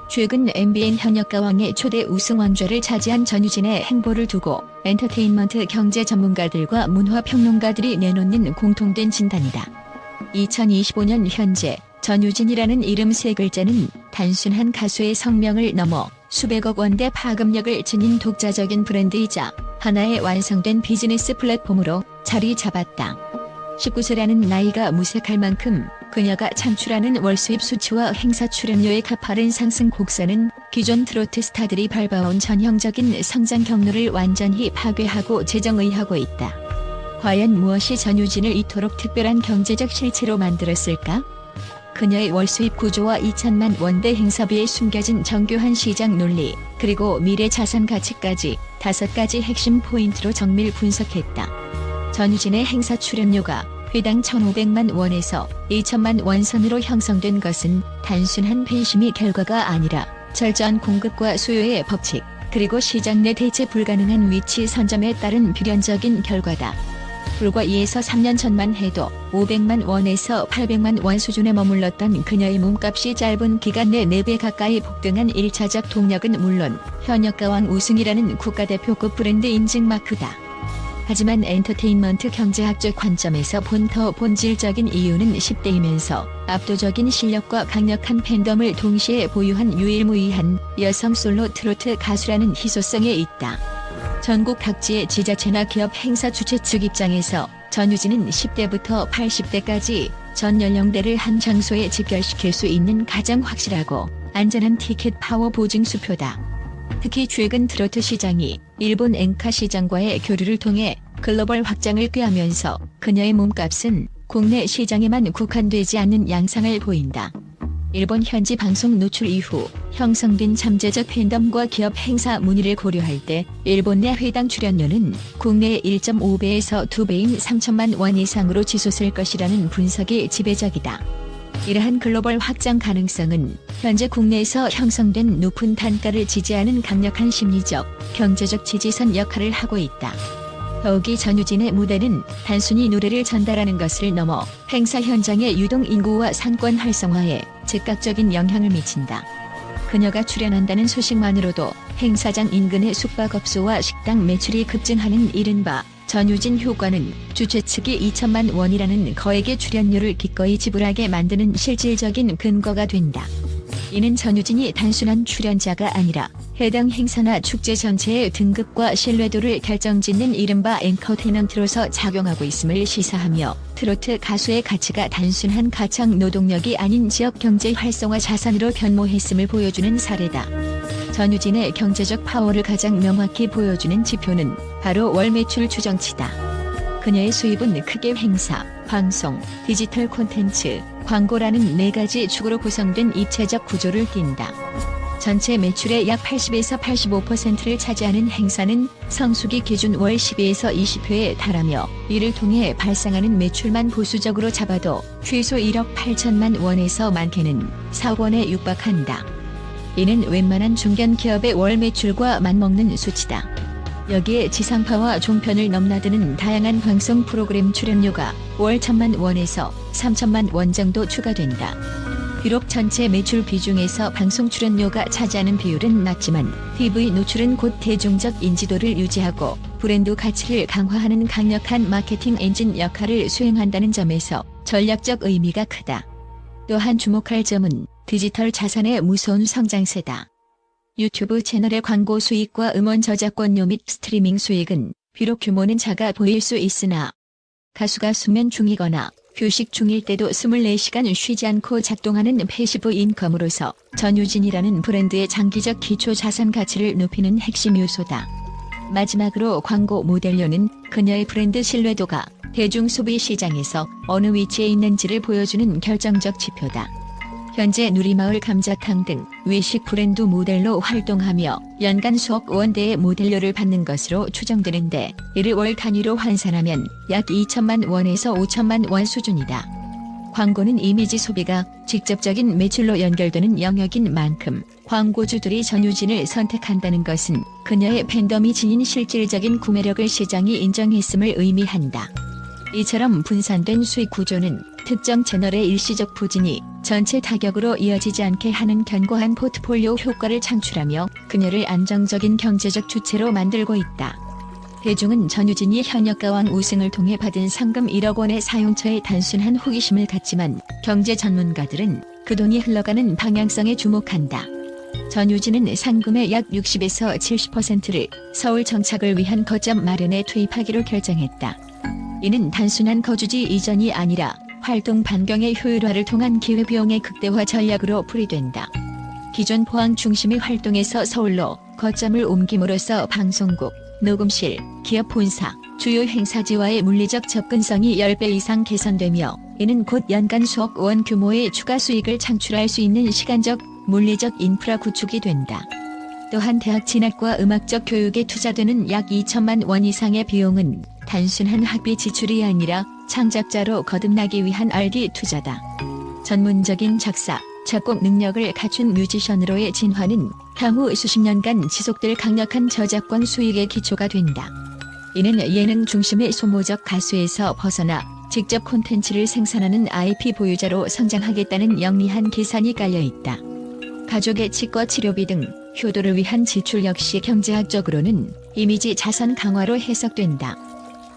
최근 MBN 현역가왕의 초대 우승 왕좌를 차지한 전유진의 행보를 두고 엔터테인먼트 경제 전문가들과 문화평론가들이 내놓는 공통된 진단이다. 2025년 현재 전유진이라는 이름 세 글자는 단순한 가수의 성명을 넘어 수백억 원대 파급력을 지닌 독자적인 브랜드이자 하나의 완성된 비즈니스 플랫폼으로 자리 잡았다. 19세라는 나이가 무색할 만큼 그녀가 창출하는 월수입 수치와 행사 출연료의 가파른 상승 곡선은 기존 트로트 스타들이 밟아온 전형적인 성장 경로를 완전히 파괴하고 재정의하고 있다. 과연 무엇이 전유진을 이토록 특별한 경제적 실체로 만들었을까? 그녀의 월수입 구조와 2천만 원대 행사비에 숨겨진 정교한 시장 논리, 그리고 미래 자산 가치까지 5가지 핵심 포인트로 정밀 분석했다. 전유진의 행사 출연료가 회당 1,500만 원에서 2천만 원 선으로 형성된 것은 단순한 팬심의 결과가 아니라 철저한 공급과 수요의 법칙, 그리고 시장 내 대체 불가능한 위치 선점에 따른 필연적인 결과다. 불과 2에서 3년 전만 해도 500만 원에서 800만 원 수준에 머물렀던 그녀의 몸값이 짧은 기간 내 4배 가까이 폭등한 1차적 동력은 물론 현역가왕 우승이라는 국가대표급 브랜드 인증 마크다. 하지만 엔터테인먼트 경제학적 관점에서 더 본질적인 이유는 10대이면서 압도적인 실력과 강력한 팬덤을 동시에 보유한 유일무이한 여성 솔로 트로트 가수라는 희소성에 있다. 전국 각지의 지자체나 기업 행사 주최 측 입장에서 전유진은 10대부터 80대까지 전 연령대를 한 장소에 집결시킬 수 있는 가장 확실하고 안전한 티켓 파워 보증 수표다. 특히 최근 트로트 시장이 일본 엔카 시장과의 교류를 통해 글로벌 확장을 꾀하면서 그녀의 몸값은 국내 시장에만 국한되지 않는 양상을 보인다. 일본 현지 방송 노출 이후 형성된 잠재적 팬덤과 기업 행사 문의를 고려할 때 일본 내 회당 출연료는 국내의 1.5배에서 2배인 3천만 원 이상으로 치솟을 것이라는 분석이 지배적이다. 이러한 글로벌 확장 가능성은 현재 국내에서 형성된 높은 단가를 지지하는 강력한 심리적, 경제적 지지선 역할을 하고 있다. 더욱이 전유진의 무대는 단순히 노래를 전달하는 것을 넘어 행사 현장의 유동 인구와 상권 활성화에 즉각적인 영향을 미친다. 그녀가 출연한다는 소식만으로도 행사장 인근의 숙박업소와 식당 매출이 급증하는 이른바 전유진 효과는 주최 측이 2천만 원이라는 거액의 출연료를 기꺼이 지불하게 만드는 실질적인 근거가 된다. 이는 전유진이 단순한 출연자가 아니라 해당 행사나 축제 전체의 등급과 신뢰도를 결정짓는 이른바 앵커 테넌트로서 작용하고 있음을 시사하며 트로트 가수의 가치가 단순한 가창 노동력이 아닌 지역 경제 활성화 자산으로 변모했음을 보여주는 사례다. 전유진의 경제적 파워를 가장 명확히 보여주는 지표는 바로 월 매출 추정치다. 그녀의 수입은 크게 행사, 방송, 디지털 콘텐츠, 광고라는 4가지 축으로 구성된 입체적 구조를 띈다. 전체 매출의 약 80에서 85%를 차지하는 행사는 성수기 기준 월 12에서 20회에 달하며 이를 통해 발생하는 매출만 보수적으로 잡아도 최소 1억 8천만 원에서 많게는 4억 원에 육박한다. 이는 웬만한 중견 기업의 월 매출과 맞먹는 수치다. 여기에 지상파와 종편을 넘나드는 다양한 방송 프로그램 출연료가 월 1천만 원에서 3천만 원 정도 추가된다. 비록 전체 매출 비중에서 방송 출연료가 차지하는 비율은 낮지만 TV 노출은 곧 대중적 인지도를 유지하고 브랜드 가치를 강화하는 강력한 마케팅 엔진 역할을 수행한다는 점에서 전략적 의미가 크다. 또한 주목할 점은 디지털 자산의 무서운 성장세다. 유튜브 채널의 광고 수익과 음원 저작권료 및 스트리밍 수익은 비록 규모는 작아 보일 수 있으나 가수가 수면 중이거나 휴식 중일 때도 24시간 쉬지 않고 작동하는 패시브 인컴으로서 전유진이라는 브랜드의 장기적 기초 자산 가치를 높이는 핵심 요소다. 마지막으로 광고 모델료는 그녀의 브랜드 신뢰도가 대중 소비 시장에서 어느 위치에 있는지를 보여주는 결정적 지표다. 현재 누리마을 감자탕 등 외식 브랜드 모델로 활동하며 연간 수억 원대의 모델료를 받는 것으로 추정되는데 이를 월 단위로 환산하면 약 2천만 원에서 5천만 원 수준이다. 광고는 이미지 소비가 직접적인 매출로 연결되는 영역인 만큼 광고주들이 전유진을 선택한다는 것은 그녀의 팬덤이 지닌 실질적인 구매력을 시장이 인정했음을 의미한다. 이처럼 분산된 수익 구조는 특정 채널의 일시적 부진이 전체 타격으로 이어지지 않게 하는 견고한 포트폴리오 효과를 창출하며 그녀를 안정적인 경제적 주체로 만들고 있다. 대중은 전유진이 현역가왕 우승을 통해 받은 상금 1억 원의 사용처에 단순한 호기심을 갖지만 경제 전문가들은 그 돈이 흘러가는 방향성에 주목한다. 전유진은 상금의 약 60에서 70%를 서울 정착을 위한 거점 마련에 투입하기로 결정했다. 이는 단순한 거주지 이전이 아니라 활동 반경의 효율화를 통한 기회비용의 극대화 전략으로 풀이된다. 기존 포항 중심의 활동에서 서울로 거점을 옮김으로써 방송국, 녹음실, 기업 본사, 주요 행사지와의 물리적 접근성이 10배 이상 개선되며 이는 곧 연간 수억 원 규모의 추가 수익을 창출할 수 있는 시간적, 물리적 인프라 구축이 된다. 또한 대학 진학과 음악적 교육에 투자되는 약 2천만 원 이상의 비용은 단순한 학비 지출이 아니라 창작자로 거듭나기 위한 R&D 투자다. 전문적인 작사, 작곡 능력을 갖춘 뮤지션으로의 진화는 향후 수십 년간 지속될 강력한 저작권 수익의 기초가 된다. 이는 예능 중심의 소모적 가수에서 벗어나 직접 콘텐츠를 생산하는 IP 보유자로 성장하겠다는 영리한 계산이 깔려있다. 가족의 치과 치료비 등 효도를 위한 지출 역시 경제학적으로는 이미지 자선 강화로 해석된다.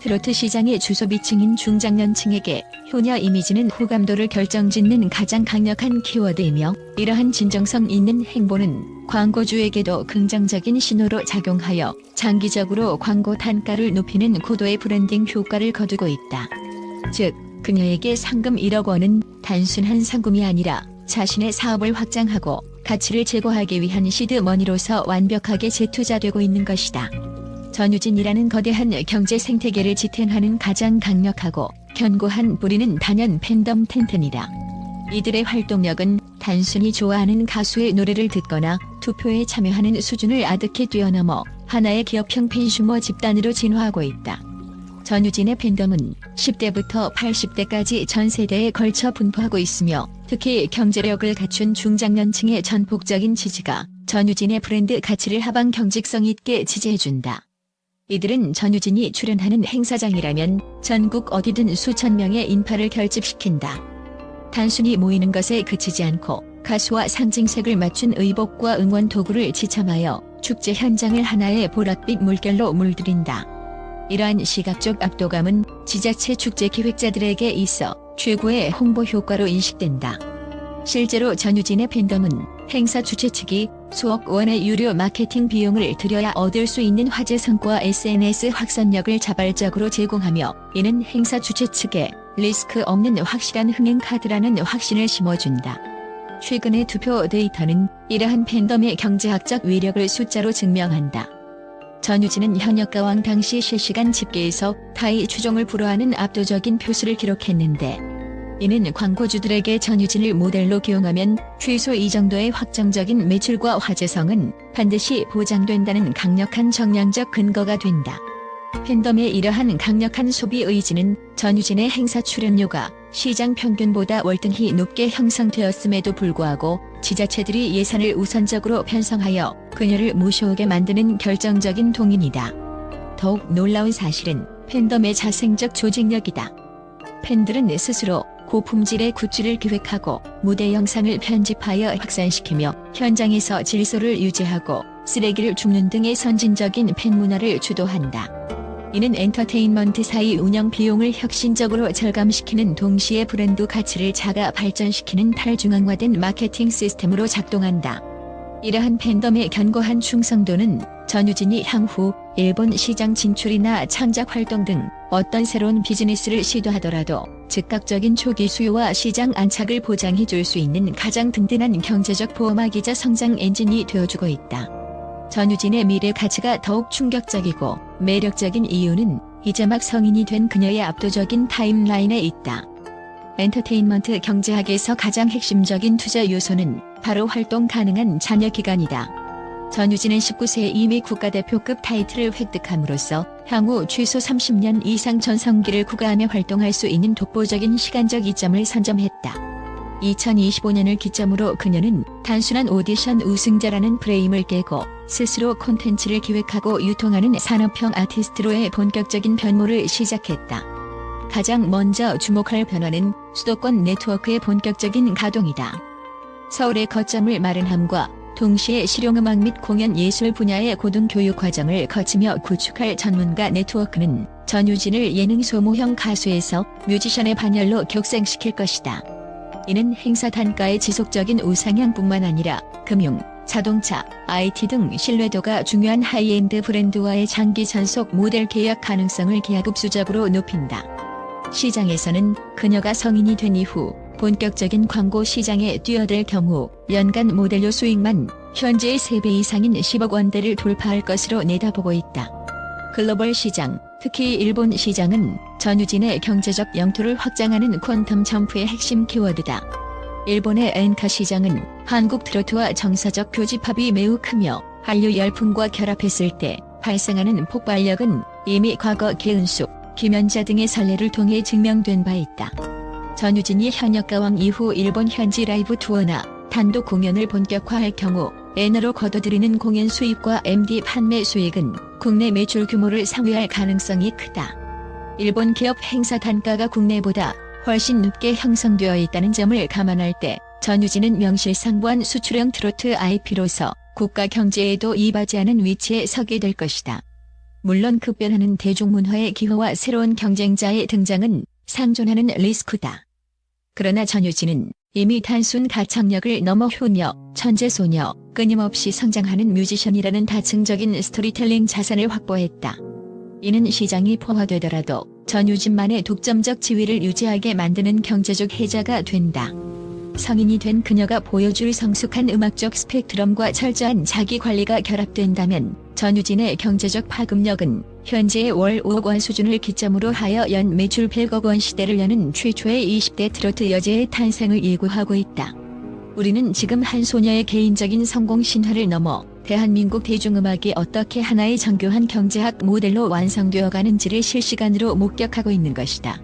트로트 시장의 주소비층인 중장년층에게 효녀 이미지는 호감도를 결정짓는 가장 강력한 키워드이며 이러한 진정성 있는 행보는 광고주에게도 긍정적인 신호로 작용하여 장기적으로 광고 단가를 높이는 고도의 브랜딩 효과를 거두고 있다. 즉, 그녀에게 상금 1억 원은 단순한 상금이 아니라 자신의 사업을 확장하고 가치를 제고하기 위한 시드머니로서 완벽하게 재투자되고 있는 것이다. 전유진이라는 거대한 경제 생태계를 지탱하는 가장 강력하고 견고한 뿌리는 단연 팬덤 튼튼이다. 이들의 활동력은 단순히 좋아하는 가수의 노래를 듣거나 투표에 참여하는 수준을 아득히 뛰어넘어 하나의 기업형 팬슈머 집단으로 진화하고 있다. 전유진의 팬덤은 10대부터 80대까지 전 세대에 걸쳐 분포하고 있으며 특히 경제력을 갖춘 중장년층의 전폭적인 지지가 전유진의 브랜드 가치를 하방 경직성 있게 지지해준다. 이들은 전유진이 출연하는 행사장이라면 전국 어디든 수천 명의 인파를 결집시킨다. 단순히 모이는 것에 그치지 않고 가수와 상징색을 맞춘 의복과 응원 도구를 지참하여 축제 현장을 하나의 보랏빛 물결로 물들인다. 이러한 시각적 압도감은 지자체 축제 기획자들에게 있어 최고의 홍보 효과로 인식된다. 실제로 전유진의 팬덤은 행사 주최 측이 수억 원의 유료 마케팅 비용을 들여야 얻을 수 있는 화제성과 SNS 확산력을 자발적으로 제공하며 이는 행사 주최 측에 리스크 없는 확실한 흥행 카드라는 확신을 심어준다. 최근의 투표 데이터는 이러한 팬덤의 경제학적 위력을 숫자로 증명한다. 전유진은 현역가왕 당시 실시간 집계에서 타이 추종을 불허하는 압도적인 표수를 기록했는데 이는 광고주들에게 전유진을 모델로 기용하면 최소 이 정도의 확정적인 매출과 화제성은 반드시 보장된다는 강력한 정량적 근거가 된다. 팬덤의 이러한 강력한 소비 의지는 전유진의 행사 출연료가 시장 평균보다 월등히 높게 형성되었음에도 불구하고 지자체들이 예산을 우선적으로 편성하여 그녀를 모셔오게 만드는 결정적인 동인이다. 더욱 놀라운 사실은 팬덤의 자생적 조직력이다. 팬들은 스스로 고품질의 굿즈를 기획하고 무대 영상을 편집하여 확산시키며 현장에서 질서를 유지하고 쓰레기를 줍는 등의 선진적인 팬 문화를 주도한다. 이는 엔터테인먼트사의 운영 비용을 혁신적으로 절감시키는 동시에 브랜드 가치를 자가 발전시키는 탈중앙화된 마케팅 시스템으로 작동한다. 이러한 팬덤의 견고한 충성도는 전유진이 향후 일본 시장 진출이나 창작 활동 등 어떤 새로운 비즈니스를 시도하더라도 즉각적인 초기 수요와 시장 안착을 보장해 줄 수 있는 가장 든든한 경제적 보호막이자 성장 엔진이 되어주고 있다. 전유진의 미래 가치가 더욱 충격적이고 매력적인 이유는 이제 막 성인이 된 그녀의 압도적인 타임라인에 있다. 엔터테인먼트 경제학에서 가장 핵심적인 투자 요소는 바로 활동 가능한 잔여 기간이다. 전유진은 19세에 이미 국가대표급 타이틀을 획득함으로써 향후 최소 30년 이상 전성기를 구가하며 활동할 수 있는 독보적인 시간적 이점을 선점했다. 2025년을 기점으로 그녀는 단순한 오디션 우승자라는 프레임을 깨고 스스로 콘텐츠를 기획하고 유통하는 산업형 아티스트로의 본격적인 변모를 시작했다. 가장 먼저 주목할 변화는 수도권 네트워크의 본격적인 가동이다. 서울의 거점을 마련함과 동시에 실용음악 및 공연 예술 분야의 고등교육 과정을 거치며 구축할 전문가 네트워크는 전유진을 예능 소모형 가수에서 뮤지션의 반열로 격상시킬 것이다. 이는 행사 단가의 지속적인 우상향뿐만 아니라 금융, 자동차, IT 등 신뢰도가 중요한 하이엔드 브랜드와의 장기 전속 모델 계약 가능성을 기하급수적으로 높인다. 시장에서는 그녀가 성인이 된 이후 본격적인 광고 시장에 뛰어들 경우 연간 모델료 수익만 현재의 3배 이상인 10억 원대를 돌파할 것으로 내다보고 있다. 글로벌 시장, 특히 일본 시장은 전유진의 경제적 영토를 확장하는 퀀텀 점프의 핵심 키워드다. 일본의 엔카 시장은 한국 트로트와 정서적 교집합이 매우 크며 한류 열풍과 결합했을 때 발생하는 폭발력은 이미 과거 개은숙, 김연자 등의 사례를 통해 증명된 바 있다. 전유진이 현역가왕 이후 일본 현지 라이브 투어나 단독 공연을 본격화할 경우 엔화로 거둬들이는 공연 수입과 MD 판매 수익은 국내 매출 규모를 상회할 가능성이 크다. 일본 기업 행사 단가가 국내보다 훨씬 높게 형성되어 있다는 점을 감안할 때 전유진은 명실상부한 수출형 트로트 IP로서 국가 경제에도 이바지 않은 위치에 서게 될 것이다. 물론 급변하는 대중문화의 기호와 새로운 경쟁자의 등장은 상존하는 리스크다. 그러나 전유진은 이미 단순 가창력을 넘어 효녀, 천재소녀, 끊임없이 성장하는 뮤지션이라는 다층적인 스토리텔링 자산을 확보했다. 이는 시장이 포화되더라도 전유진만의 독점적 지위를 유지하게 만드는 경제적 해자가 된다. 성인이 된 그녀가 보여줄 성숙한 음악적 스펙트럼과 철저한 자기관리가 결합된다면 전유진의 경제적 파급력은 현재의 월 5억 원 수준을 기점으로 하여 연 매출 100억 원 시대를 여는 최초의 20대 트로트 여제의 탄생을 예고하고 있다. 우리는 지금 한 소녀의 개인적인 성공 신화를 넘어 대한민국 대중음악이 어떻게 하나의 정교한 경제학 모델로 완성되어 가는지를 실시간으로 목격하고 있는 것이다.